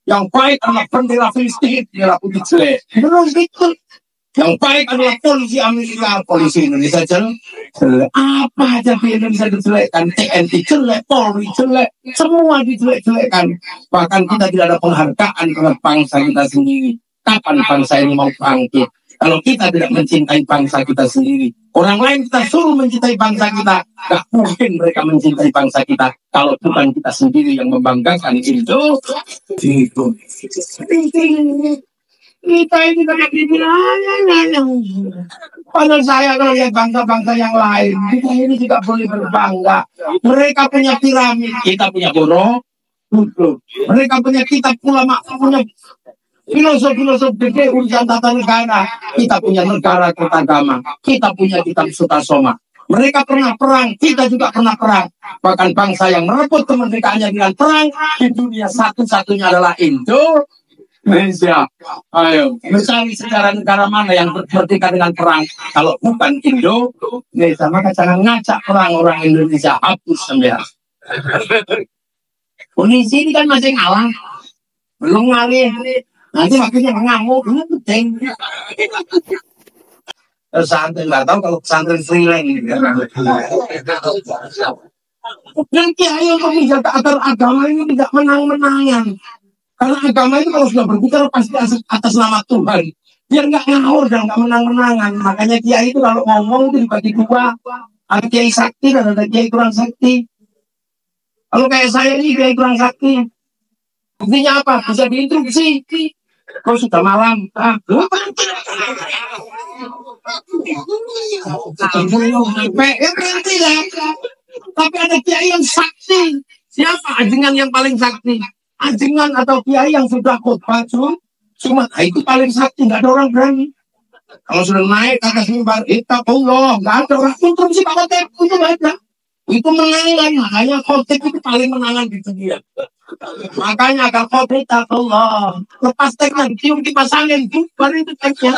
Yang baik adalah bendera Filistin, bendera putih jelek. Terus gitu. Yang baik adalah polisi Amerika, polisi Indonesia jelek. Apa aja di Indonesia dijelekkan, TNI jelek, Polri jelek, semua dijelek-jelekkan. Bahkan kita tidak ada penghargaan kepada bangsa kita sendiri. Kapan bangsa ini mau bangkit? Kalau kita tidak mencintai bangsa kita sendiri, orang lain kita suruh mencintai bangsa kita, gak mungkin mereka mencintai bangsa kita kalau bukan kita sendiri yang membanggakan itu. Kita ini kayak dibilang, padahal saya kalau lihat bangsa-bangsa yang lain, kita ini juga boleh berbangga. Mereka punya piramid, kita punya Borobudur. Mereka punya kitab ulama, punya filosof gede urusan tata negara. Kita punya negara kertagama. Kita punya kitab Sutasoma. Mereka pernah perang, kita juga pernah perang. Bahkan bangsa yang merebut kemerdekaannya dengan perang di dunia satu-satunya adalah Indonesia. Ayo, mencari sejarah negara mana yang merdeka dengan perang? Kalau bukan Indonesia, maka jangan ngacak perang orang Indonesia. Hapus sembilan. Polisi ini kan masih ngalah, belum ngalih. Nanti waktunya ngamuk, ini penting. Pesantren nggak tahu kalau pesantren freelance. Dan kiai yang menjaga agar agama ini tidak menang-menangan. Karena agama itu kalau sudah berbicara pasti atas nama Tuhan. Biar nggak ngawur dan nggak menang-menangan. Makanya kiai itu kalau ngomong itu dibagi dua. Ada kiai sakti dan ada kiai kurang sakti. Kalau kayak saya ini kiai kurang sakti. Buktinya apa? Bisa diinstruksi. Kau sudah malam. Berhenti lah. Tapi ada kiai yang sakti. Siapa anjingan yang paling sakti? Anjingan atau kiai yang sudah khotbah cuma itu paling sakti, nggak ada orang berani. Kalau sudah naik ke atas mimbar, Allah, nggak ada orang pun sih Pak Khotib itu nggak ada. Itu menangan, makanya khotib itu paling menangan di dunia. Makanya kalau khotib Allah, lepas teknya cium kipas angin, baru itu teknya.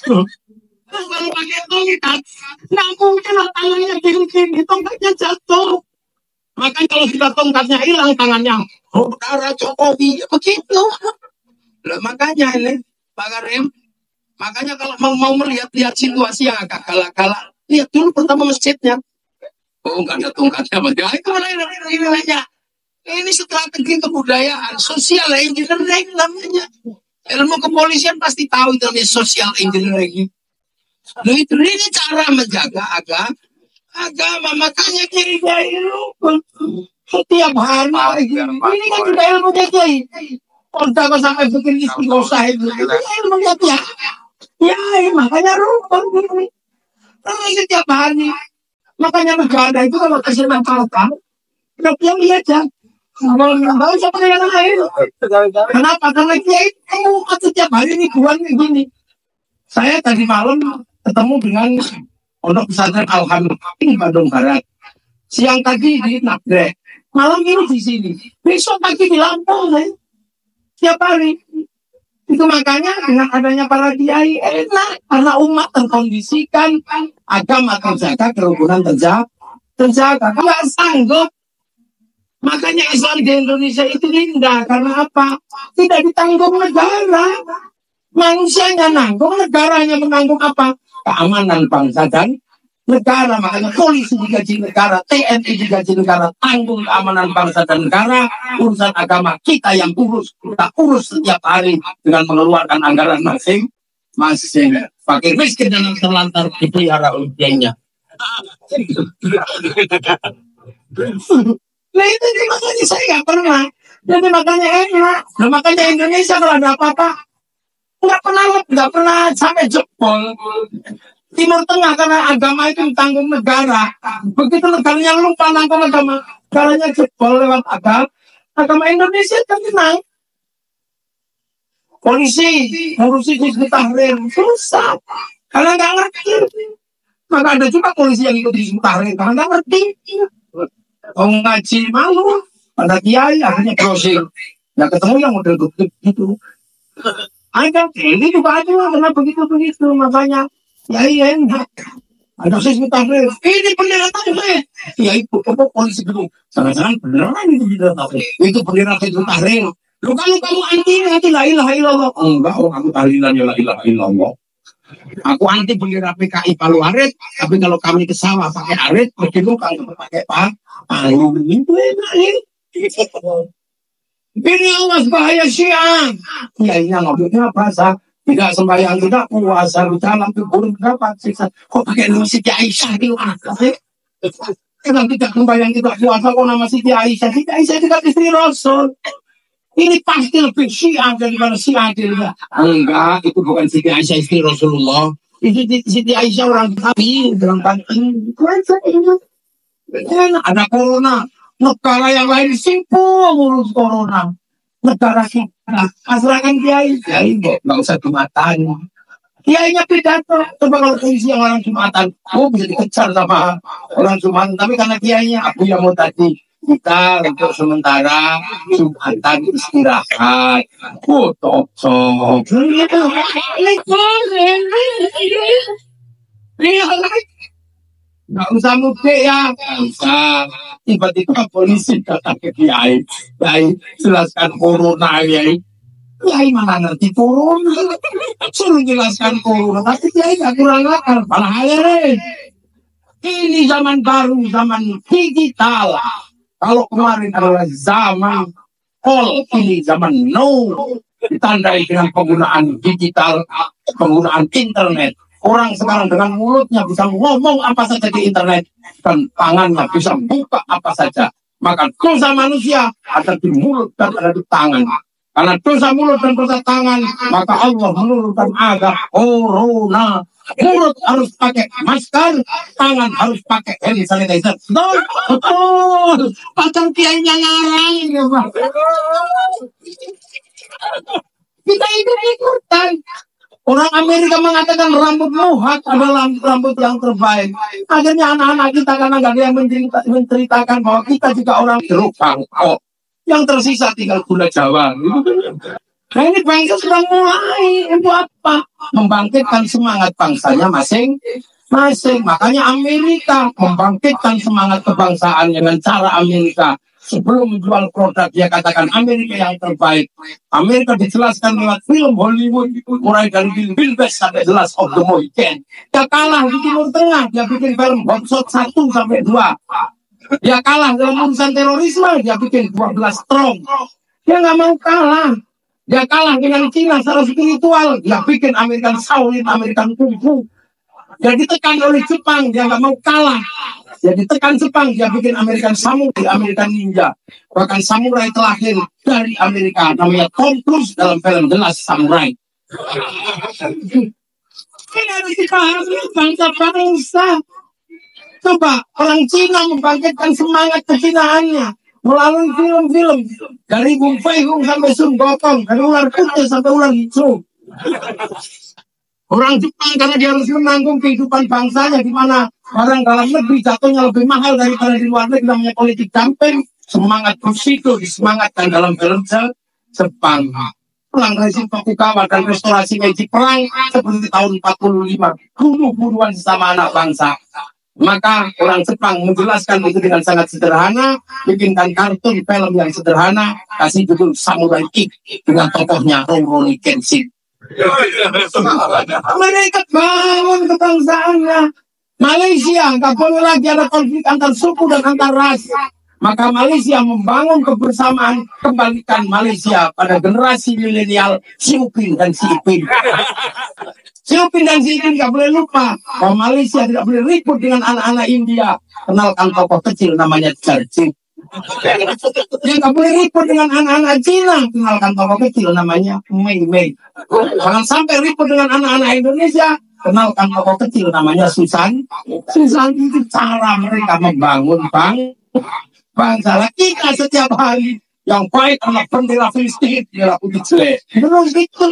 Kalau pakai tongkat, nggak mungkin tangannya gini-gini, tongkatnya jatuh. Makanya kalau sudah tongkatnya hilang tangannya, saudara Jokowi begitu. Loh, makanya ini Pak Karim, makanya kalau mau melihat situasi yang agak galak-galak, lihat dulu pertama masjidnya. Oh, nggak ada tongkatnya, itu nilainya. Ini strategi kebudayaan, sosial engineering namanya. Ilmu kepolisian pasti tahu itu namanya social engineering. Loh, itu ini cara menjaga agama, makanya kiri itu setiap hari ini kan juga ilmu kiai. Kalau sampai bikin istiqosah itu ilmu kiai. Ya, makanya rukun ini. Terus setiap hari. Makanya negara itu kalau kesempatan, dia lihat ya. Kalau nggak tahu siapa yang lain. Kenapa? Karena kiai itu setiap hari ini buang begini. Saya tadi malam ketemu dengan Pondok Pesantren Alhamdulillah di Bandung Barat. Siang tadi di Nagrek. Malam ini di sini. Besok pagi di Lampung. Tiap hari. Itu makanya dengan adanya para kiai enak. Karena umat terkondisikan. Agama terjaga, kerukunan terjaga. Nggak sanggup. Makanya Islam di Indonesia itu indah. Karena apa? Tidak ditanggung negara. Manusianya nanggung, negaranya menanggung apa? Keamanan bangsa dan negara. Makanya polisi digaji negara, TNI digaji negara, tanggung keamanan bangsa dan negara. Urusan agama kita yang urus, kita urus setiap hari dengan mengeluarkan anggaran masing-masing. Fakir miskin dan terlantar dipelihara oleh kiainya. Nah itu makanya saya nggak pernah. Jadi makanya enak. Nah, makanya Indonesia kalau ada apa-apa nggak pernah sampai jebol. Timur Tengah karena agama itu ditanggung negara. Begitu negaranya lupa nanggung agama, negaranya jebol lewat agama Indonesia kan tenang. Polisi ngurusi Hizbut Tahrir susah karena nggak ngerti. Maka ada juga polisi yang ikut Hizbut Tahrir karena nggak ngerti. Ngaji malu, ada kiai akhirnya closing. Nggak ketemu yang model gitu. Ada ini juga ada karena begitu makanya ya enak. Ada siswa tahrir, ini bendera tahrir. Ya itu, apa polisi gedung. Jangan-jangan beneran itu bendera tahrir. Itu bendera Hizbut Tahrir. Lu kalau kamu anti la ilaha illallah. Enggak, aku tahlilan ya la ilaha illallah. Aku anti bendera PKI Palu Arit, tapi kalau kami ke sawah pakai arit, begitu kalau pakai palu itu enak ya. Ini awas bahaya Syiah. Ya ini maksudnya bahasa. Tidak sembahyang, tidak puasa, dalam kubur dapat siksa. Kok pakai nama Siti Aisyah di mana? Kita tidak sembahyang, tidak puasa, kok nama Siti Aisyah? Siti Aisyah tidak istri Rasul. Ini pasti lebih Syiah daripada Syiah. Enggak, itu bukan Siti Aisyah istri Rasulullah. Itu Siti Aisyah orang kafir, orang kafir. Ada corona, negara yang lain sibuk ngurus corona. Negara kita, masyarakat kiai nggak usah Jumatan. Kiainya pidato, coba kalau isi yang orang Jumatan, bisa dikejar sama orang Jumatan. Tapi karena kiainya aku yang mau tadi, kita untuk sementara Jumatan istirahat. Cocok. Nggak usah mudik ya, nggak usah. Tiba-tiba polisi datang ke kiai, jelaskan corona kiai. Kiai mana ngerti corona? Suruh jelaskan corona, tapi kiai nggak kurang akal. Malah ini zaman baru, zaman digital. Kalau kemarin adalah zaman all, ini zaman no. Ditandai dengan penggunaan digital, penggunaan internet. Orang sekarang dengan mulutnya bisa ngomong apa saja di internet dan tangannya bisa buka apa saja. Maka dosa manusia ada di mulut dan ada di tangan. Karena dosa mulut dan dosa tangan, maka Allah menurunkan azab corona. Mulut harus pakai masker, tangan harus pakai hand sanitizer. Betul. Padahal kiainya ngarang ya, Pak. Kita ikut-ikutan. Orang Amerika mengatakan rambut muhat adalah rambut yang terbaik. Akhirnya anak-anak kita karena nggak ada yang menceritakan bahwa kita juga orang jeruk Bangkok. Yang tersisa tinggal gula Jawa. Nah ini bangsa sudah mulai. Itu apa? Membangkitkan semangat bangsanya masing-masing. Makanya Amerika membangkitkan semangat kebangsaan dengan cara Amerika. Sebelum menjual produk, dia katakan Amerika yang terbaik. Amerika dijelaskan lewat film Hollywood, mulai dari Bill Best sampai The Last of the Mohicans. Dia kalah di Timur Tengah, dia bikin film Hotshot 1 sampai 2. Dia kalah dalam urusan terorisme, dia bikin 12 Strong. Dia nggak mau kalah. Dia kalah dengan Cina secara spiritual, dia bikin American Shaolin, American Kung Fu. Dia ditekan oleh Jepang, dia nggak mau kalah. Dia ditekan Jepang, dia bikin American Samurai, American Ninja. Bahkan samurai terlahir dari Amerika, namanya Tom Cruise dalam film The Last Samurai. Ini harus dipahami bangsa-bangsa. Coba orang Cina membangkitkan semangat kecinaannya melalui film-film dari Bung Feihung sampai Sun Gokong, dari ular putih sampai ular hijau. Orang Jepang karena dia harus menanggung kehidupan bangsanya di mana barang dalam negeri jatuhnya lebih mahal daripada di luar negeri, namanya politik dumping. Semangat Bushido disemangatkan dalam film Jepang. Perang rezim Tokugawa dan restorasi Meiji, perang seperti tahun 45, bunuh-bunuhan sesama anak bangsa. Maka orang Jepang menjelaskan itu dengan sangat sederhana, bikinkan kartun film yang sederhana, kasih judul Samurai Kick dengan tokohnya Rurouni Kenshin. Mereka bangun kebangsaannya. Malaysia nggak boleh lagi ada konflik antar suku dan antar ras. Maka Malaysia membangun kebersamaan, kembalikan Malaysia pada generasi milenial Si Upin dan Si Ipin. Si Upin dan Si Ipin nggak boleh lupa bahwa Malaysia tidak boleh ribut dengan anak-anak India. Kenalkan tokoh kecil namanya Churchill. Dia nggak boleh ribut dengan anak-anak Cina. Kenalkan tokoh kecil namanya Mei Mei. Jangan sampai ribut dengan anak-anak Indonesia. Kenalkan tokoh kecil namanya Susan. Susan itu cara mereka membangun bangsa. Kita setiap hari yang baik adalah bendera Filistin, bendera putih jelek. Terus gitu.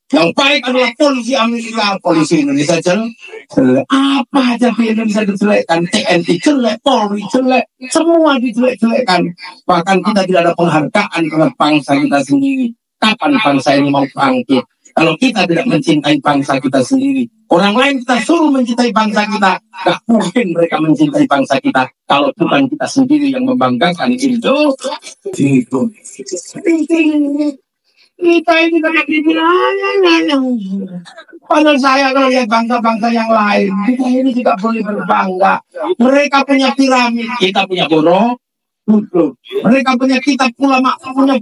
Yang baik adalah polisi Amerika, polisi Indonesia jelek. Apa aja di Indonesia dijelekkan, TNI jelek, Polri jelek, semua dijelek-jelekkan. Bahkan kita tidak ada penghargaan kepada bangsa kita sendiri. Kapan bangsa ini mau bangkit? Kalau kita tidak mencintai bangsa kita sendiri, orang lain kita suruh mencintai bangsa kita, gak mungkin mereka mencintai bangsa kita kalau bukan kita sendiri yang membanggakan itu. Kita ini tidak dibilang. Pada saya kalau lihat bangsa-bangsa yang lain, kita ini juga boleh berbangga. Mereka punya piramid, kita punya Borobudur. Mereka punya kitab ulama, punya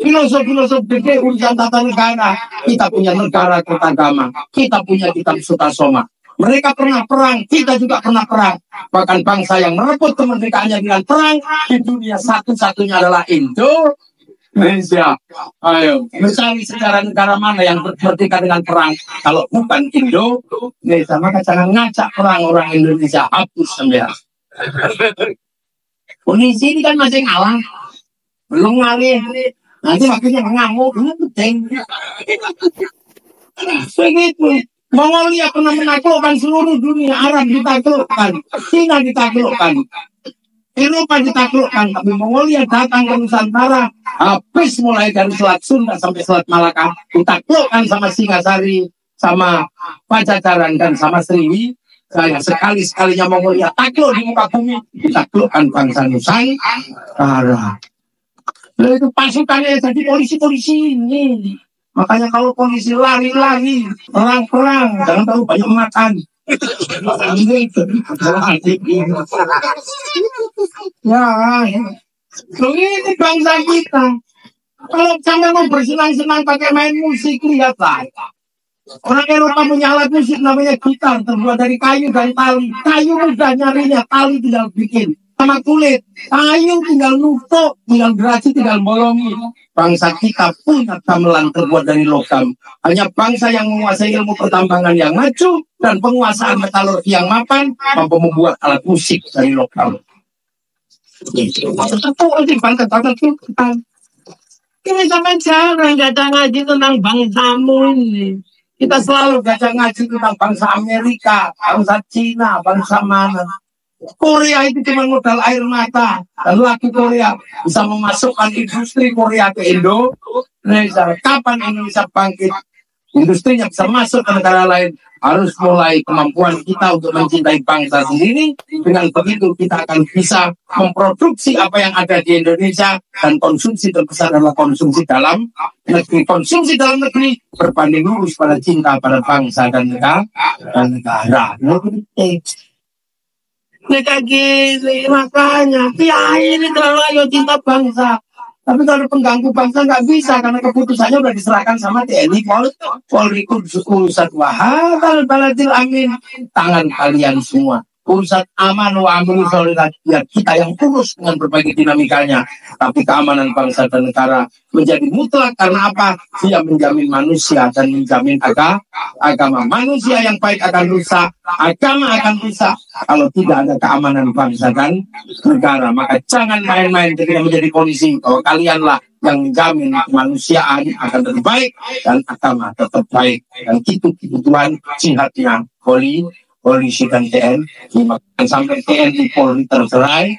filosof gede urusan tata negara. Kita punya negara kertagama. Kita punya kitab Sutasoma. Mereka pernah perang, kita juga pernah perang. Bahkan bangsa yang merebut kemerdekaannya dengan perang di dunia satu-satunya adalah Indonesia. Ayo, mencari sejarah negara mana yang merdeka dengan perang? Kalau bukan Indonesia, maka jangan ngacak perang orang Indonesia. Hapus sembilan. Polisi ini kan masih ngalah, belum ngalih. Nanti waktunya ngamuk, penting. Begitu. Mongolia pernah menaklukkan seluruh dunia. Arab ditaklukkan, Cina ditaklukkan, Eropa ditaklukkan, tapi Mongolia datang ke Nusantara, habis mulai dari Selat Sunda sampai Selat Malaka, ditaklukkan sama Singasari, sama Pajajaran dan sama Sriwijaya. Sekali-sekalinya Mongolia takluk di muka bumi, ditaklukkan bangsa Nusantara. Lalu itu pasukannya jadi polisi-polisi ini. Makanya kalau polisi lari-lari, perang-perang, jangan terlalu banyak makan. Ya, ini bangsa kita. Kalau sampai mau bersenang-senang pakai main musik, lihatlah. Orang Eropa punya alat musik namanya gitar, terbuat dari kayu dan tali. Kayu mudah nyarinya, tali tinggal bikin. Sama kulit, kayu tinggal nutuk, tinggal gerasi, tinggal bolongi. Bangsa kita punya gamelan terbuat dari logam. Hanya bangsa yang menguasai ilmu pertambangan yang maju dan penguasaan metalurgi yang mapan mampu membuat alat musik dari logam. Ini sampai jarang gajah ngaji tentang bangsamu ini. Kita selalu gajah ngaji tentang bangsa Amerika, bangsa Cina, bangsa mana. Korea itu cuma modal air mata. Dan laki Korea bisa memasukkan industri Korea ke Indonesia. Kapan Indonesia bangkit? Industrinya bisa masuk ke negara lain. Harus mulai kemampuan kita untuk mencintai bangsa sendiri. Dengan begitu kita akan bisa memproduksi apa yang ada di Indonesia. Dan konsumsi terbesar adalah konsumsi dalam negeri. Konsumsi dalam negeri berbanding lurus pada cinta pada bangsa dan negara. Mereka gini, makanya kiai ini terlalu ayo cinta bangsa. Tapi kalau pengganggu bangsa nggak bisa, karena keputusannya udah diserahkan sama TNI, Polri, urusan wahal baladil amin. Tangan kalian semua. Urusan aman wa amin ya kita yang urus dengan berbagai dinamikanya. Tapi keamanan bangsa dan negara menjadi mutlak karena apa? Dia menjamin manusia dan menjamin agama. Manusia yang baik akan rusak, agama akan rusak kalau tidak ada keamanan bangsa dan negara. Maka jangan main-main ketika menjadi polisi. Bahwa kalianlah yang menjamin kemanusiaan akan lebih baik dan agama tetap baik. Dan itu kebutuhan jihadnya polisi dan TNI. Sampai TNI Polri tercerai,